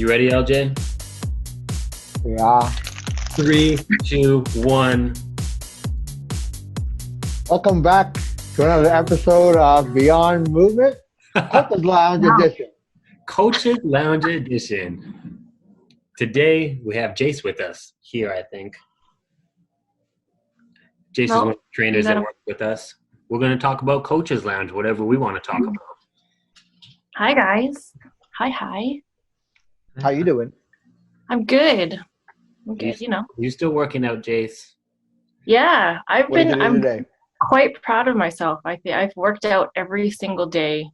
You ready, LJ? Yeah. 3, 2, 1. Welcome back to another episode of Beyond Movement, Coach's Lounge Edition. Coach's Lounge Edition. Today we have Jace with us here, I think. Jace is one of the trainers that works with us. We're going to talk about Coach's Lounge, whatever we want to talk about. Hi, guys. Hi. How you doing? I'm good. I'm good, You still working out, Jace? Yeah, I'm today? quite proud of myself. I think I've worked out every single day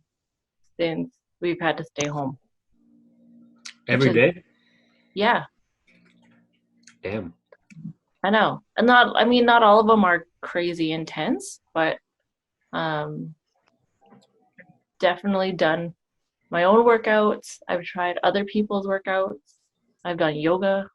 since we've had to stay home. Every day? Yeah. Damn. I know. And not all of them are crazy intense, but definitely done my own workouts. I've tried other people's workouts. I've done yoga.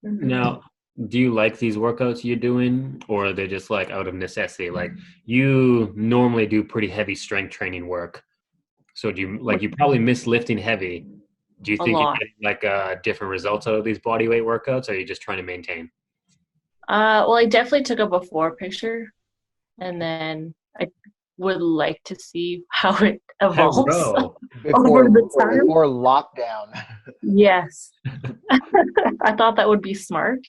Now, do you like these workouts you're doing, or are they just like out of necessity? Like, you normally do pretty heavy strength training work. So you probably miss lifting heavy. Do you think you get different results out of these body weight workouts, or are you just trying to maintain? Well, I definitely took a before picture, and then I would like to see how it evolves over the time. Before lockdown. Yes. I thought that would be smart.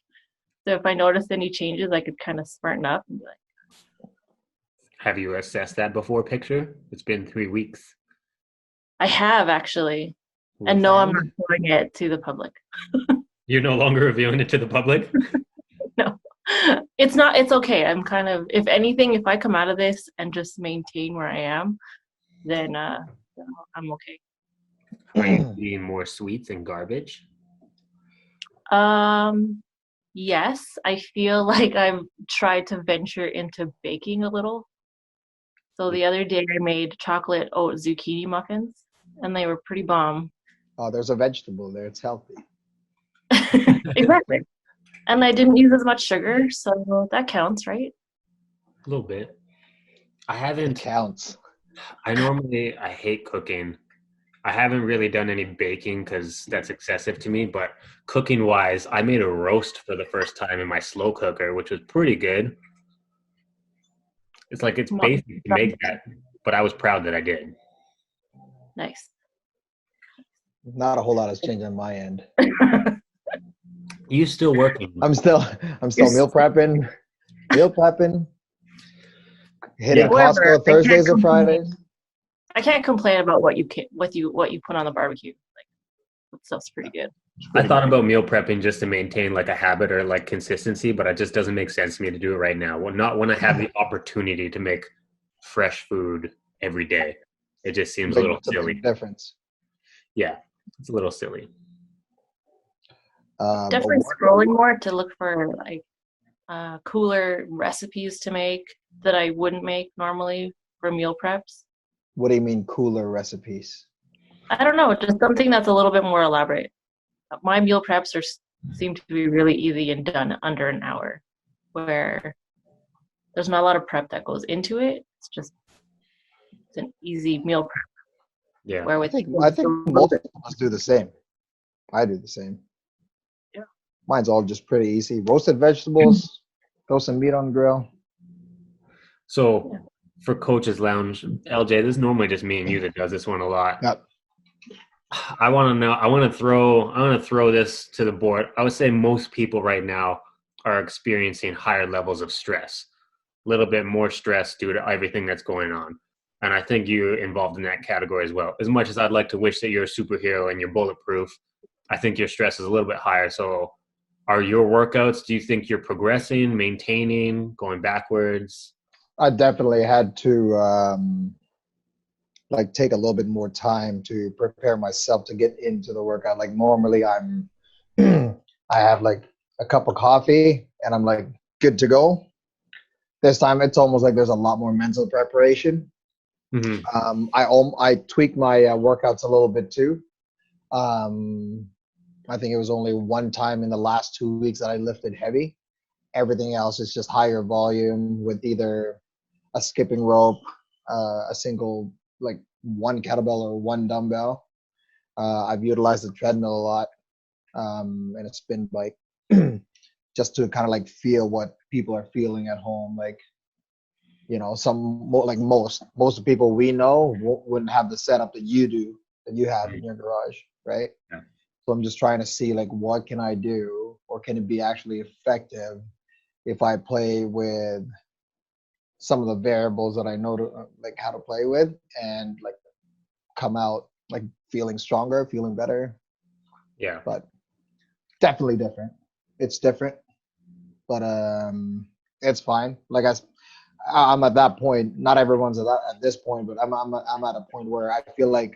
So if I noticed any changes, I could kind of smarten up and be like. Have you assessed that before picture? It's been 3 weeks. I have, actually. And no, I'm not showing it to the public. You're no longer revealing it to the public? No. It's okay. I'm kind of, if anything, if I come out of this and just maintain where I am, then I'm okay. Are you eating more sweets and garbage? Yes. I feel like I've tried to venture into baking a little. So the other day I made chocolate oat zucchini muffins, and they were pretty bomb. Oh, there's a vegetable there. It's healthy. Exactly. And I didn't use as much sugar, so that counts, right? A little bit. It counts. I hate cooking. I haven't really done any baking because that's excessive to me, but cooking-wise, I made a roast for the first time in my slow cooker, which was pretty good. It's basic to make that, but I was proud that I did. Nice. Not a whole lot has changed on my end. You still working? I'm still meal prepping. Hitting Costco Thursdays or Fridays. I can't complain about what you put on the barbecue. Like, that stuff's pretty good. I thought about meal prepping just to maintain like a habit or like consistency, but it just doesn't make sense to me to do it right now. Well, not when I have the opportunity to make fresh food every day. It just seems a little silly. Difference. Yeah, it's a little silly. Definitely scrolling more to look for like cooler recipes to make that I wouldn't make normally for meal preps. What do you mean cooler recipes? I don't know, just something that's a little bit more elaborate. My meal preps seem to be really easy and done under an hour, where there's not a lot of prep that goes into it. It's an easy meal prep. Yeah. Where I think most of us do the same. I do the same. Yeah. Mine's all just pretty easy. Roasted vegetables, throw some meat on the grill. So for Coach's Lounge, LJ, this is normally just me and you that does this one a lot. Yep. I want to know. I want to throw this to the board. I would say most people right now are experiencing higher levels of stress, a little bit more stress due to everything that's going on. And I think you're involved in that category as well. As much as I'd like to wish that you're a superhero and you're bulletproof, I think your stress is a little bit higher. So are your workouts, do you think you're progressing, maintaining, going backwards? I definitely had to take a little bit more time to prepare myself to get into the workout. Like normally I have like a cup of coffee and I'm like good to go. This time it's almost like there's a lot more mental preparation. Mm-hmm. I tweaked my workouts a little bit too. I think it was only one time in the last 2 weeks that I lifted heavy. Everything else is just higher volume with either a skipping rope, a single, like one kettlebell or one dumbbell. I've utilized the treadmill a lot, and a spin bike, just to kind of like feel what people are feeling at home. Like, like most of the people we know wouldn't have the setup that you do, that you have in your garage, right? Yeah. So I'm just trying to see like what can I do, or can it be actually effective if I play with some of the variables that I know to like how to play with, and like come out like feeling stronger, feeling better. Yeah. But definitely different. It's different, but it's fine. Like I'm at that point. Not everyone's at this point, but I'm at a point where I feel like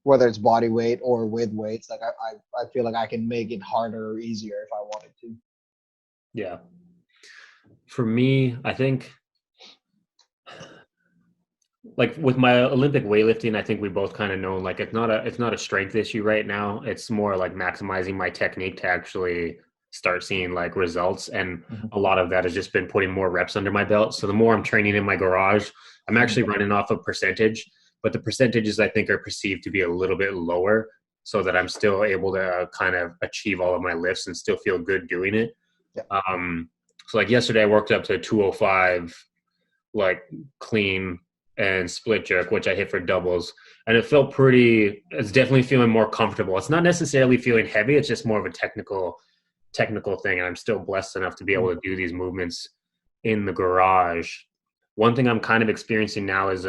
whether it's body weight or with weights, like I feel like I can make it harder or easier if I wanted to. Yeah. For me, I think like with my Olympic weightlifting, I think we both kind of know like it's not a strength issue right now. It's more like maximizing my technique to actually start seeing like results. And a lot of that has just been putting more reps under my belt. So the more I'm training in my garage, I'm actually running off a percentage, but the percentages I think are perceived to be a little bit lower, so that I'm still able to kind of achieve all of my lifts and still feel good doing it. Yeah. So like yesterday I worked up to 205, like clean and split jerk, which I hit for doubles. And it felt it's definitely feeling more comfortable. It's not necessarily feeling heavy. It's just more of a technical thing. And I'm still blessed enough to be able to do these movements in the garage. One thing I'm kind of experiencing now is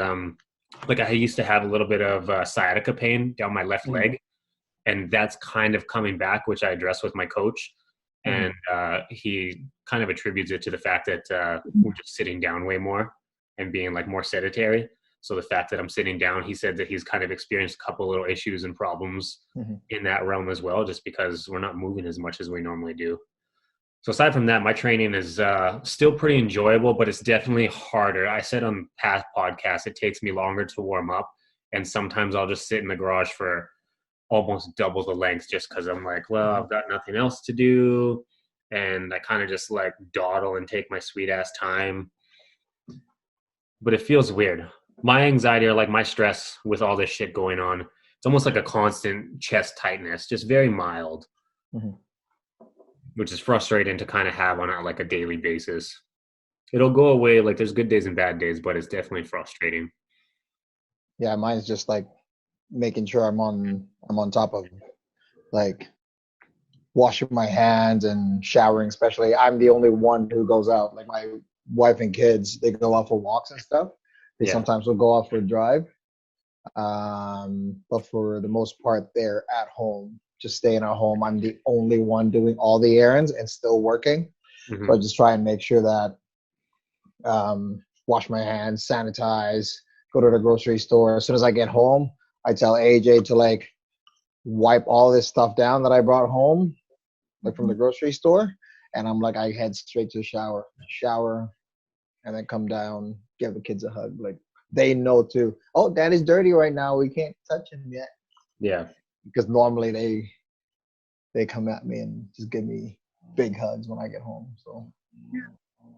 like I used to have a little bit of sciatica pain down my left leg. And that's kind of coming back, which I addressed with my coach. And he kind of attributes it to the fact that we're just sitting down way more and being like more sedentary. So the fact that I'm sitting down, he said that he's kind of experienced a couple little issues and problems in that realm as well, just because we're not moving as much as we normally do. So aside from that, my training is still pretty enjoyable, but it's definitely harder. I said on past podcasts, it takes me longer to warm up. And sometimes I'll just sit in the garage for almost double the length just because I'm like, well, I've got nothing else to do. And I kind of just like dawdle and take my sweet ass time. But it feels weird. My anxiety, or like my stress with all this shit going on, it's almost like a constant chest tightness, just very mild, which is frustrating to kind of have on like a daily basis. It'll go away. Like there's good days and bad days, but it's definitely frustrating. Yeah, mine's just like making sure I'm on top of like washing my hands and showering. Especially, I'm the only one who goes out. Like my wife and kids, they go out for walks and stuff. They sometimes will go out for a drive, but for the most part, they're at home, just staying at home. I'm the only one doing all the errands and still working. So I just try and make sure that wash my hands, sanitize, go to the grocery store. As soon as I get home, I tell AJ to like wipe all this stuff down that I brought home, like from the grocery store. And I'm like, I head straight to the shower, and then come down, give the kids a hug. Like they know too. Oh, Daddy's dirty right now. We can't touch him yet. Yeah. Because normally they come at me and just give me big hugs when I get home. So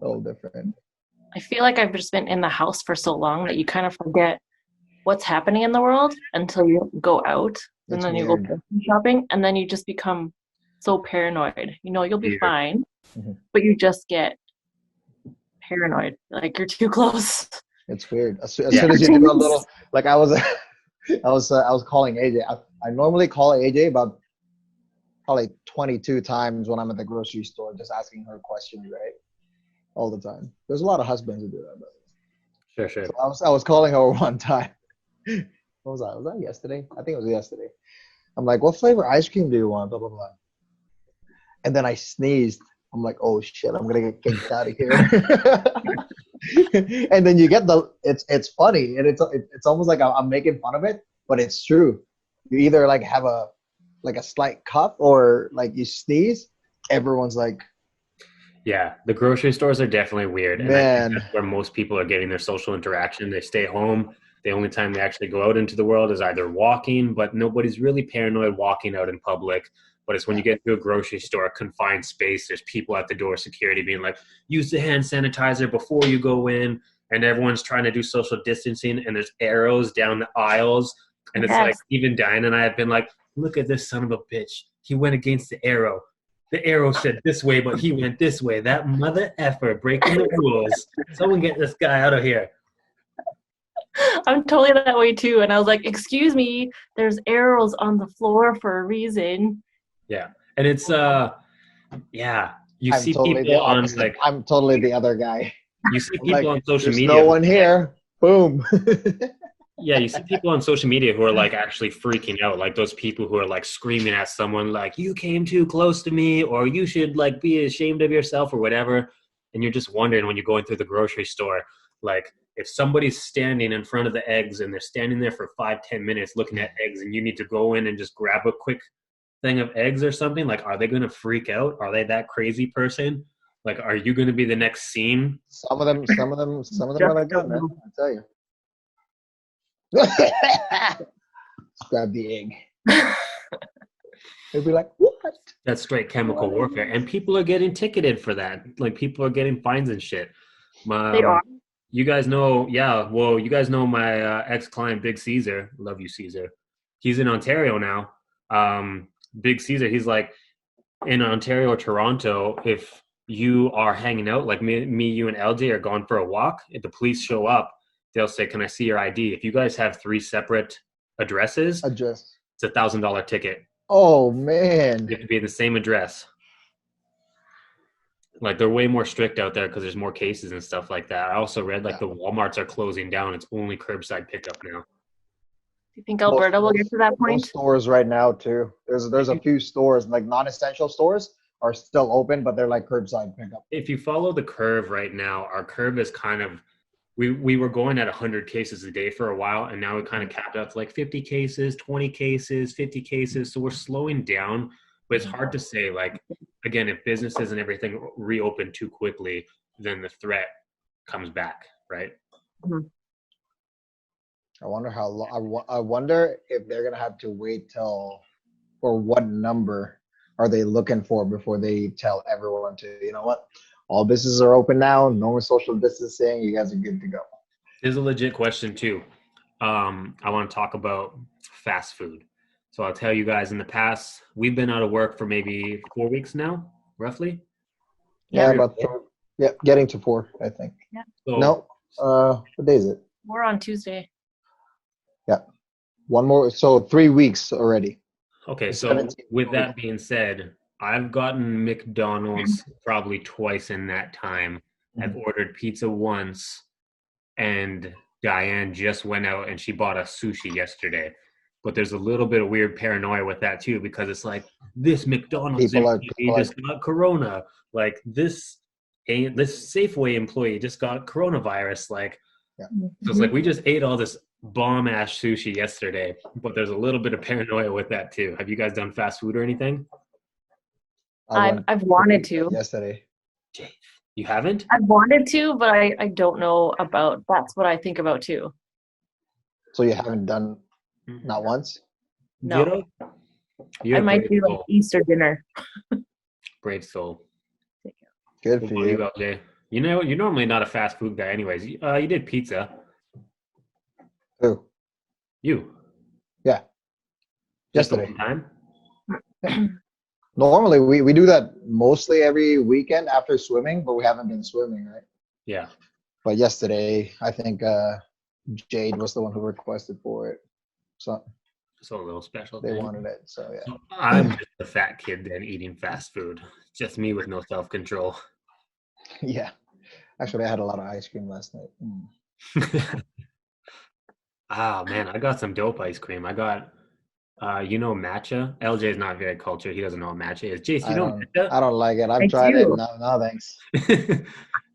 a little different. I feel like I've just been in the house for so long that you kind of forget what's happening in the world until you go out, and then you go shopping, and then you just become so paranoid. You'll be fine, but you just get paranoid. Like you're too close. It's weird. As soon as you do a little, like I was calling AJ. I normally call AJ about probably 22 times when I'm at the grocery store, just asking her questions, right? All the time. There's a lot of husbands who do that, but Sure. So I was calling her one time. What was that? Was that yesterday? I think it was yesterday. I'm like, what flavor ice cream do you want? Blah, blah, blah. And then I sneezed. I'm like, oh shit, I'm gonna get kicked out of here. And then you get it's funny, and it's almost like I'm making fun of it, but it's true. You either like have a slight cough or like you sneeze, everyone's like, yeah, the grocery stores are definitely weird. And man, I think that's where most people are getting their social interaction. They stay home. The only time they actually go out into the world is either walking, but nobody's really paranoid walking out in public. But it's when you get to a grocery store, a confined space, there's people at the door, security being like, use the hand sanitizer before you go in. And everyone's trying to do social distancing, and there's arrows down the aisles. And it's like, even Diane and I have been like, look at this son of a bitch. He went against the arrow. The arrow said this way, but he went this way. That mother effer breaking the rules. Someone get this guy out of here. I'm totally that way too. And I was like, excuse me, there's arrows on the floor for a reason. Yeah. And it's you I'm see totally people the on opposite. like I'm totally the other guy. you see I'm people like, on social there's media. no one here. Boom. Yeah, you see people on social media who are like actually freaking out, like those people who are like screaming at someone like you came too close to me, or you should like be ashamed of yourself or whatever. And you're just wondering when you're going through the grocery store, like if somebody's standing in front of the eggs and they're standing there for 5-10 minutes looking at eggs and you need to go in and just grab a quick thing of eggs or something, like are they going to freak out? Are they that crazy person? Like, are you going to be the next scene? Some of them are like that, man. I tell you. Just grab the egg. They'll be like, what? That's straight chemical warfare. And people are getting ticketed for that. Like, people are getting fines and shit. They are. You guys know, you guys know my ex-client, Big Caesar. Love you, Caesar. He's in Ontario now. Big Caesar, he's like, in Ontario or Toronto, if you are hanging out, like me, you, and Eljay are going for a walk, if the police show up, they'll say, can I see your ID? If you guys have 3 separate addresses, it's $1,000 ticket. Oh, man. You have to be in the same address. Like, they're way more strict out there because there's more cases and stuff like that. I also read, like, the Walmarts are closing down. It's only curbside pickup now. Do you think Alberta will get to that point? Most stores right now, too. There's a few stores, like non-essential stores, are still open, but they're like curbside pickup. If you follow the curve right now, our curve is kind of we were going at 100 cases a day for a while, and now we kind of capped out to like 50 cases, 20 cases, 50 cases. So we're slowing down, but it's hard to say. Like, again, if businesses and everything reopen too quickly, then the threat comes back, right? Mm-hmm. I wonder how long. I wonder if they're gonna have to wait till, or what number are they looking for before they tell everyone to, you know what? All businesses are open now. No more social distancing. You guys are good to go. There's a legit question too. I want to talk about fast food. So I'll tell you guys, in the past, we've been out of work for maybe 4 weeks now, roughly. Yeah, about getting to 4, I think. Yeah. So, no, what day is it? We're on Tuesday. Yeah, one more. So 3 weeks already. Okay, so with that being said, I've gotten McDonald's probably twice in that time. I've ordered pizza once, and Diane just went out and she bought us sushi yesterday. But there's a little bit of weird paranoia with that too, because it's like, this McDonald's employee just got corona. Like, this Safeway employee just got coronavirus. Like, so it's like we just ate all this bomb ass sushi yesterday, but there's a little bit of paranoia with that too. Have you guys done fast food or anything? I've wanted to. Yesterday. You haven't? I've wanted to, but I don't know about. That's what I think about too. So you haven't done, not once? No. I might do like Easter dinner. Brave soul. Good for you. Eljay? You know, you're normally not a fast food guy anyways. You did pizza. Who? You. Yeah. Just the Yesterday. one time? Normally, we do that mostly every weekend after swimming, but we haven't been swimming, right? Yeah. But yesterday, I think Jade was the one who requested for it. So a little special. They wanted it, so yeah. So I'm just a fat kid then eating fast food. Just me with no self-control. Yeah. Actually, I had a lot of ice cream last night. Man, I got some dope ice cream. I got, matcha. Eljay's not very cultured. He doesn't know what matcha is. Jace, you know matcha? I don't like it. I've tried it. No, thanks.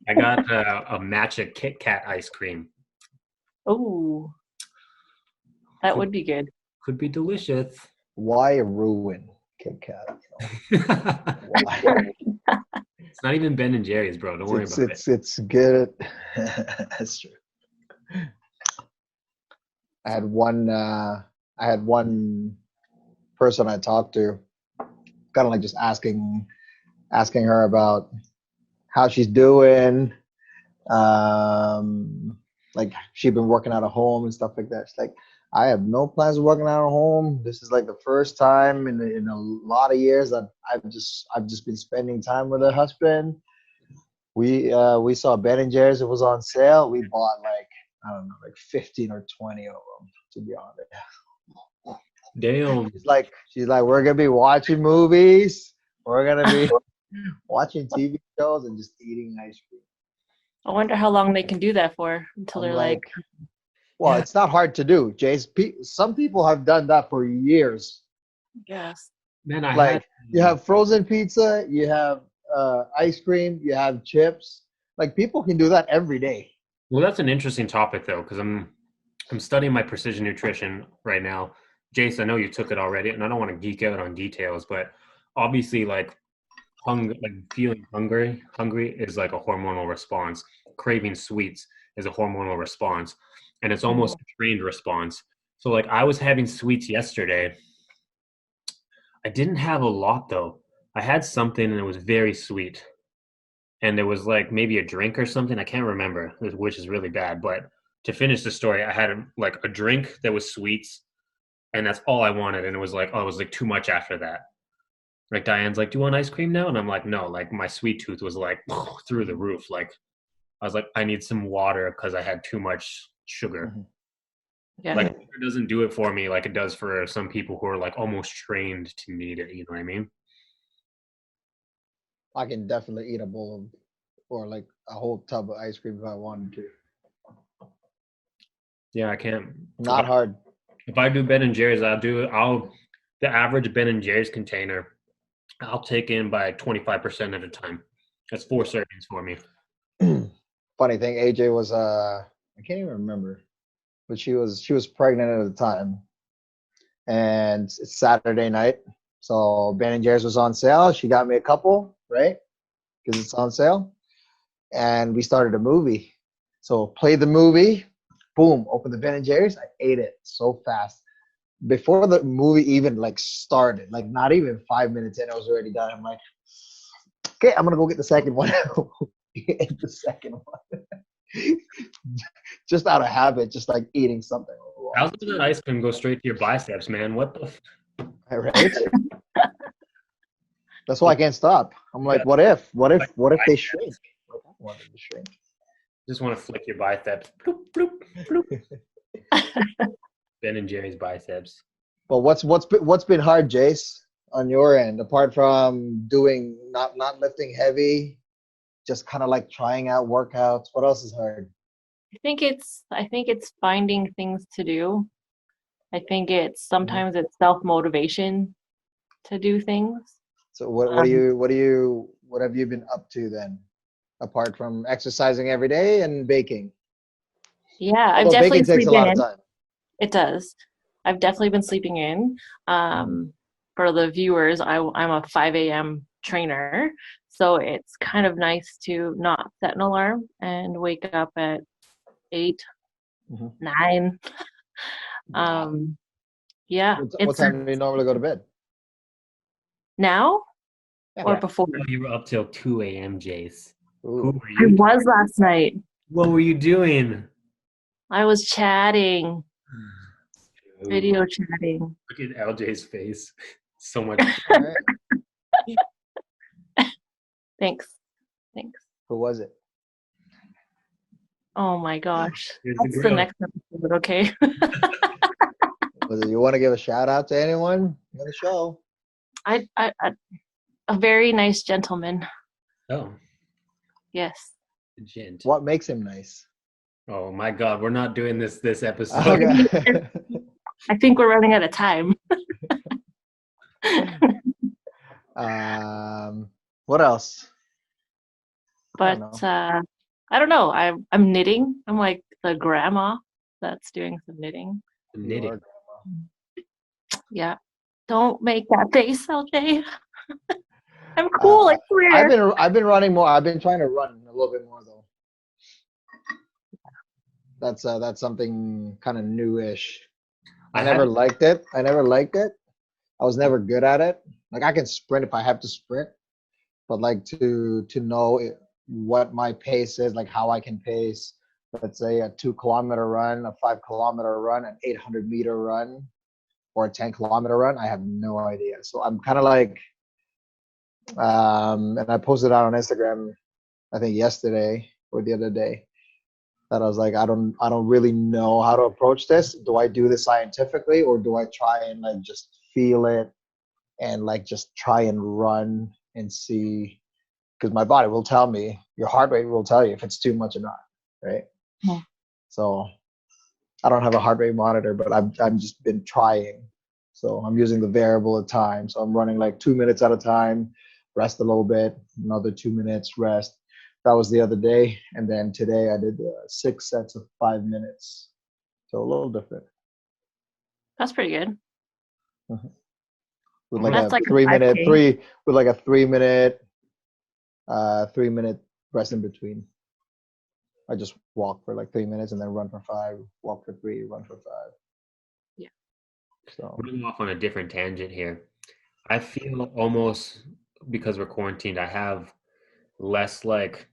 I got a matcha Kit Kat ice cream. Oh, that would be good. Could be delicious. Why ruin Kit Kat? Why? It's not even Ben and Jerry's, bro. Don't worry about it. It's good. That's true. I had one person I talked to, kind of like just asking her about how she's doing, like she'd been working out of home and stuff like that. She's like, I have no plans of working out of home. This is like the first time in a lot of years that I've just been spending time with her husband. We saw Ben and Jerry's. It was on sale. We bought like, I don't know, like 15 or 20 of them, to be honest. Damn. She's like, we're gonna be watching movies. We're gonna be watching TV shows and just eating ice cream. I wonder how long they can do that for until they're like, well, Yeah. it's not hard to do, Jace. Some people have done that for years. yes. Man, You have frozen pizza, you have ice cream, you have chips. Like people can do that every day. Well, that's an interesting topic though, because I'm studying my precision nutrition right now. Jace, I know you took it already, and I don't want to geek out on details, but obviously, like feeling hungry is like a hormonal response. Craving sweets is a hormonal response, and it's almost a trained response. So, like, I was having sweets yesterday. I didn't have a lot though. I had something, and it was very sweet. And there was like maybe a drink or something. I can't remember, which is really bad. But to finish the story, I had like a drink that was sweets, and that's all I wanted. And it was like, oh, it was like too much after that. Like Diane's like, do you want ice cream now? And I'm like, no. Like my sweet tooth was like through the roof. Like I was like, I need some water because I had too much sugar. Mm-hmm. Yeah. Like it doesn't do it for me like it does for some people who are like almost trained to need it. You know what I mean? I can definitely eat a bowl of, or like a whole tub of ice cream if I wanted to. Yeah, I can't. Not hard. If I do Ben and Jerry's, the average Ben and Jerry's container, I'll take in by 25% at a time. That's 4 servings for me. Funny thing, AJ was I can't even remember, but she was pregnant at the time, and it's Saturday night, so Ben&Jerry's was on sale. She got me a couple, right? Because it's on sale, and we started a movie. So played the movie, boom, opened the Ben&Jerry's. I ate it so fast. Before the movie even like started, like not even 5 minutes in, I was already done. I'm like, okay, I'm gonna go get the second one. Ate the second one. Just out of habit, just like eating something. How's that ice cream go straight to your biceps, man? What the? Right? That's why I can't stop. I'm like, what if they shrink? Like, I wanted to shrink. Just want to flick your biceps. Bloop, bloop, bloop. Ben and Jerry's biceps. But what's been hard, Jace, on your end, apart from doing not lifting heavy, just kind of like trying out workouts? What else is hard? I think it's finding things to do. I think it's sometimes it's self-motivation to do things. So what have you been up to then, apart from exercising every day and baking? Yeah, I've Although definitely baking takes a lot of time. It does. I've definitely been sleeping in. For the viewers, I'm a 5 a.m. trainer, so it's kind of nice to not set an alarm and wake up at 8, 9. Yeah. What time do you normally go to bed? Now or Yeah. before? Oh, you were up till 2 a.m., Jace. Ooh. Who were I you? was last night. What were you doing? I was chatting, video chatting. Look at Eljay's face. So much. Thanks. Who was it? Oh my gosh. Here's the That's the grill. next episode, okay? Was it, you want to give a shout out to anyone on the show? I a very nice gentleman. Oh, Yes. gent. What makes him nice? Oh my God, we're not doing this episode. Okay. I think we're running out of time. What else? But I don't know. I'm knitting. I'm like the grandma that's doing some knitting. Knitting. Yeah. Don't make that face, Eljay. I'm cool, I swear. I've been running more. I've been trying to run a little bit more though. That's something kind of newish. I never liked it. I was never good at it. Like I can sprint if I have to sprint, but like to know what my pace is, like how I can pace, let's say a 2 kilometer run, a 5 kilometer run, an 800 meter run, or a 10 kilometer run, I have no idea. So I'm kind of like, and I posted out on Instagram, I think yesterday or the other day, that I was like, I don't really know how to approach this. Do I do this scientifically, or do I try and like just feel it and like just try and run and see? Because my body will tell me, your heart rate will tell you if it's too much or not, right? Yeah. So I don't have a heart rate monitor, but I've just been trying. So I'm using the variable of time. So I'm running like 2 minutes at a time, rest a little bit, another 2 minutes, rest. That was the other day. And then today I did 6 sets of 5 minutes. So a little different. That's pretty good. Mm-hmm. With like That's a like 3 minute, 5K. with like a 3 minute, 3 minute rest in between. I just walk for like 3 minutes and then run for 5, walk for 3, run for 5. Yeah. So We're going off on a different tangent here. I feel almost because we're quarantined, I have less like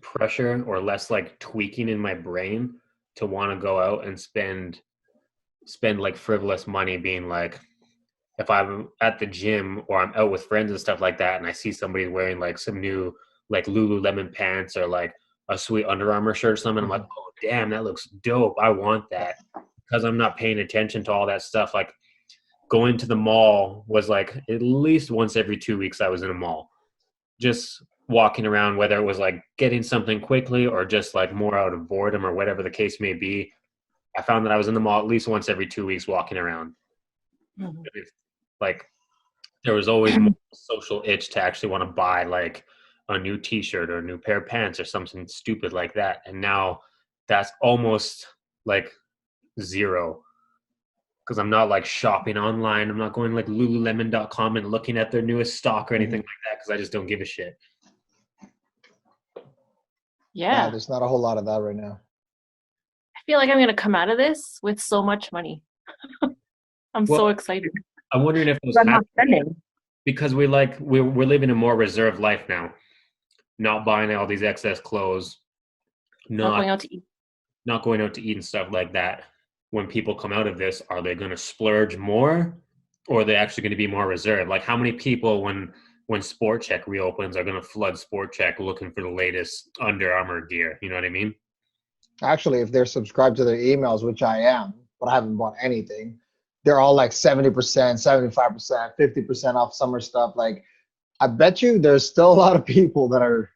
pressure or less like tweaking in my brain to want to go out and spend like frivolous money being like, if I'm at the gym or I'm out with friends and stuff like that and I see somebody wearing like some new like Lululemon pants or like a sweet Under Armour shirt or something, I'm like, oh damn, that looks dope, I want that. Because I'm not paying attention to all that stuff. Like going to the mall was like at least once every 2 weeks I was in a mall, just walking around, whether it was like getting something quickly or just like more out of boredom or whatever the case may be. I found that I was in the mall at least once every 2 weeks walking around. Mhm. Like there was always more social itch to actually want to buy like a new t-shirt or a new pair of pants or something stupid like that. And now that's almost like zero, because I'm not like shopping online. I'm not going like lululemon.com and looking at their newest stock or anything like that, because I just don't give a shit. yeah, Yeah. there's not a whole lot of that right now. I feel like I'm going to come out of this with so much money. I'm so excited. I'm wondering if those I'm not happen spending. because we're living a more reserved life now, not buying all these excess clothes, Not not going out to eat. not going out to eat and stuff like that. When people come out of this, are they going to splurge more, or are they actually going to be more reserved? Like how many people when Sport Check reopens are going to flood Sport Check looking for the latest Under Armour gear? You know what I mean? Actually, if they're subscribed to their emails, which I am, but I haven't bought anything, they're all like 70%, 75%, 50% off summer stuff. Like, I bet you there's still a lot of people that are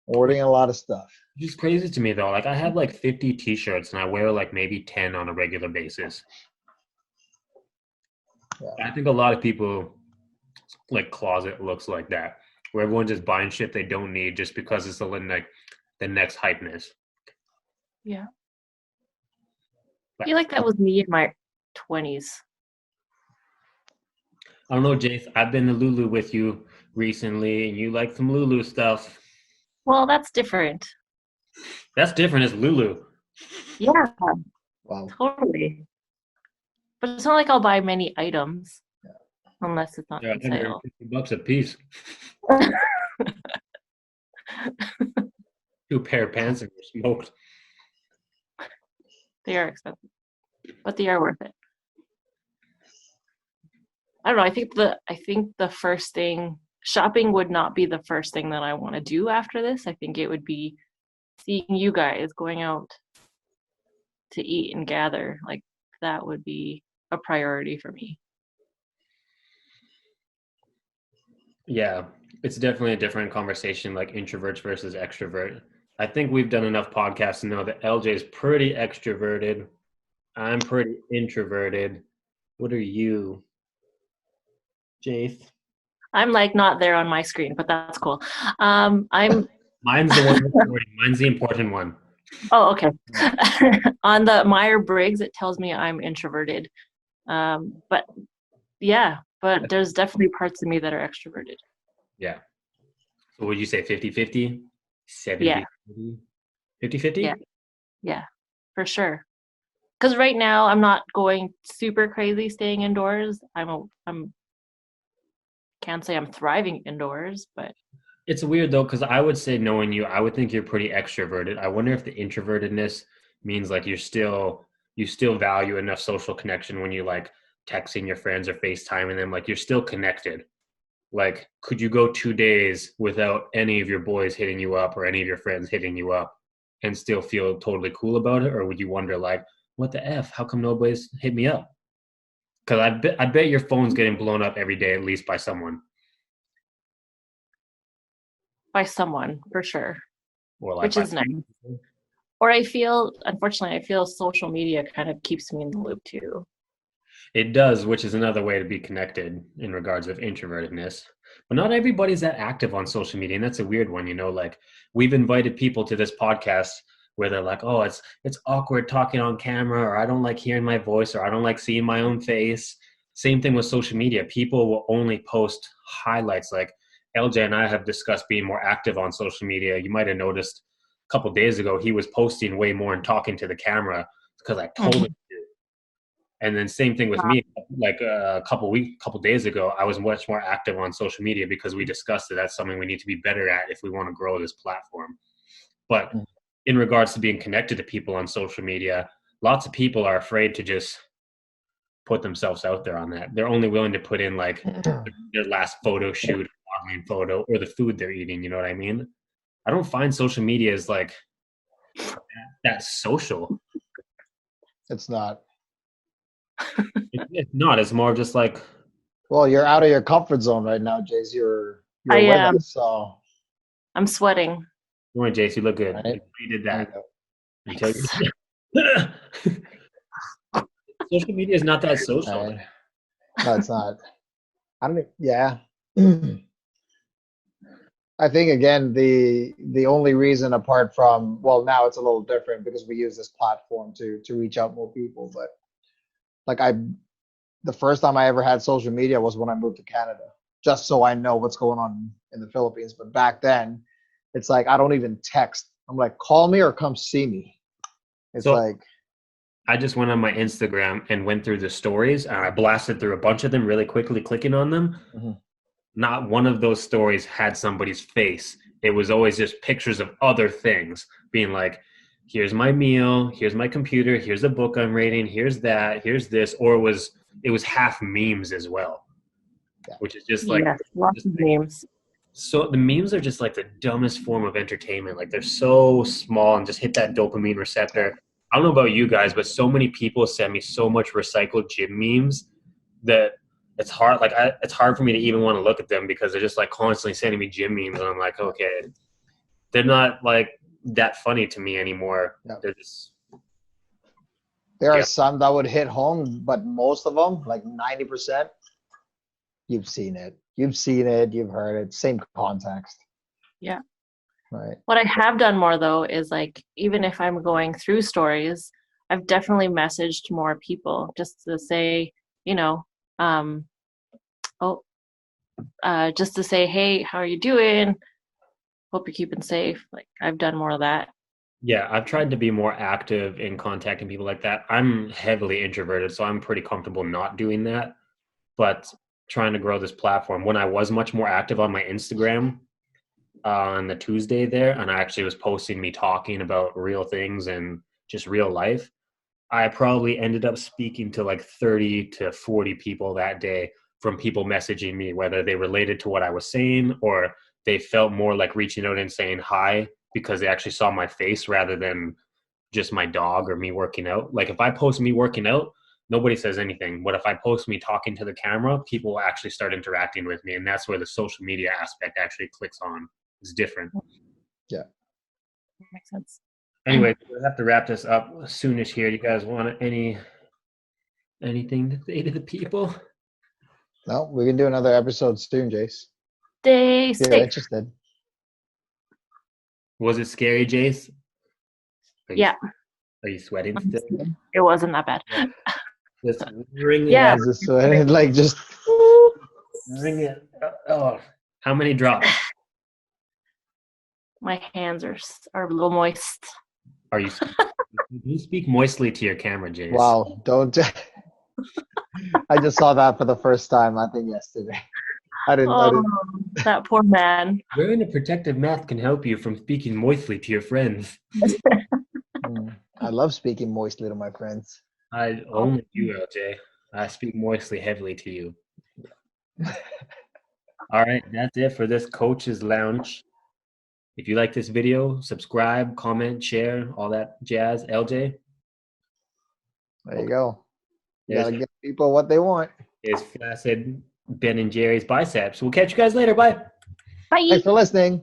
ordering a lot of stuff. It's crazy to me though. Like I have like 50 t-shirts and I wear like maybe 10 on a regular basis. Yeah. I think a lot of people like closet looks like that, where everyone's just buying shit they don't need just because it's like the next hypeness. Yeah. I But feel like that was me in my 20s. I don't know, Jace. I've been to Lulu with you recently, and you like some Lulu stuff. Well, that's different. That's different. It's Lulu. Yeah, Wow. totally. But it's not like I'll buy many items unless it's not They're on sale. $150 a piece. 2 pair of pants and you're smoked. They are expensive, but they are worth it. I don't know. I think the first thing, shopping would not be the first thing that I want to do after this. I think it would be seeing you guys, going out to eat and gather. Like that would be a priority for me. Yeah, it's definitely a different conversation, like introverts versus extrovert. I think we've done enough podcasts to know that Eljay is pretty extroverted. I'm pretty introverted. What are you, Jace? I'm like not there on my screen, but that's cool. I'm Mine's the one recording. Mine's the important one. oh, okay. On the Myers-Briggs, it tells me I'm introverted. But yeah, but there's definitely parts of me that are extroverted. Yeah. So would you say 50-50? Yeah. 70-30? 50-50? Yeah. Yeah, for sure. Because right now I'm not going super crazy staying indoors. I'm can't say I'm thriving indoors, but It's weird though, because I would say, knowing you, I would think you're pretty extroverted. I wonder if the introvertedness means like you still value enough social connection when you like texting your friends or FaceTiming them, like you're still connected. Like, could you go 2 days without any of your boys hitting you up or any of your friends hitting you up and still feel totally cool about it? Or would you wonder like, what the F? How come nobody's hit me up? Because I bet your phone's getting blown up every day, at least by someone. By someone for sure, Or like which by is nice. Or I feel, unfortunately, I feel social media kind of keeps me in the loop too. it does, which is another way to be connected in regards of introvertedness. But not everybody's that active on social media, and that's a weird one. Like we've invited people to this podcast where they're like, "Oh, it's awkward talking on camera," or "I don't like hearing my voice," or "I don't like seeing my own face." Same thing with social media. People will only post highlights. Like LJ and I have discussed being more active on social media. You might have noticed a couple days ago he was posting way more and talking to the camera because I told him. And then same thing with me. Like a couple days ago, I was much more active on social media because we discussed it. That's something we need to be better at if we want to grow this platform. But in regards to being connected to people on social media, lots of people are afraid to just put themselves out there on that. They're only willing to put in like their last photo shoot, modeling photo, or the food they're eating. You know what I mean? I don't find social media is like that social. It's not. It's not. It's more of just like, Well, you're out of your comfort zone right now, Jace. You're I with am. us, so I'm sweating. you want Jace, you look good. right? You did that. Until Thanks. social media is not that social. Right. No, it's not. I don't. Yeah. I think again the only reason apart from, well, now it's a little different because we use this platform to reach out more people, but like the first time I ever had social media was when I moved to Canada, just so I know what's going on in the Philippines. But back then, it's like I don't even text. I'm like, call me or come see me. It's So like, I just went on my Instagram and went through the stories and I blasted through a bunch of them really quickly, clicking on them. Not one of those stories had somebody's face. It was always just pictures of other things, being like, here's my meal, here's my computer, here's the book I'm reading, here's that, here's this. Or it was half memes as well, yeah. which is just like, Yes, lots of memes. so the memes are just like the dumbest form of entertainment. Like they're so small and just hit that dopamine receptor. I don't know about you guys, but so many people send me so much recycled gym memes that it's hard. Like it's hard for me to even want to look at them because they're just like constantly sending me gym memes, and I'm like, okay, they're not like that funny to me anymore. Yeah. They're just There are some that would hit home, but most of them, like 90%, you've seen it. You've seen it. You've heard it. Same context. Yeah. Right. What I have done more though is like, even if I'm going through stories, I've definitely messaged more people just to say, just to say, hey, how are you doing? Hope you're keeping safe. Like I've done more of that. Yeah, I've tried to be more active in contacting people like that. I'm heavily introverted, so I'm pretty comfortable not doing that. But trying to grow this platform, when I was much more active on my Instagram on the Tuesday there, and I actually was posting me talking about real things and just real life, I probably ended up speaking to like 30 to 40 people that day from people messaging me, whether they related to what I was saying or they felt more like reaching out and saying hi because they actually saw my face rather than just my dog or me working out. Like if I post me working out, nobody says anything. But if I post me talking to the camera, people will actually start interacting with me. And that's where the social media aspect actually clicks on. It's different. Yeah. Makes sense. Anyway, we'll have to wrap this up soonish here. You guys want anything to say to the people? No, we can do another episode soon, Jace. Stay If you're safe. interested. Was it scary, Jace? Yeah. Are you sweating still? It wasn't that bad. Just ring it. Yeah. Just Ring it. Oh, how many drops? My hands are a little moist. Are you? You speak moistly to your camera, Jace. Wow, don't. I just saw that for the first time, I think yesterday. I didn't. Oh, that poor man. Wearing a protective mask can help you from speaking moistly to your friends. I love speaking moistly to my friends. I only you, LJ. I speak moistly heavily to you. All right, that's it for this Coach's Lounge. If you like this video, subscribe, comment, share, all that jazz. LJ, There you go. You there's gotta give people what they want. flaccid Ben and Jerry's biceps. We'll catch you guys later. Bye. Bye. Thanks for listening.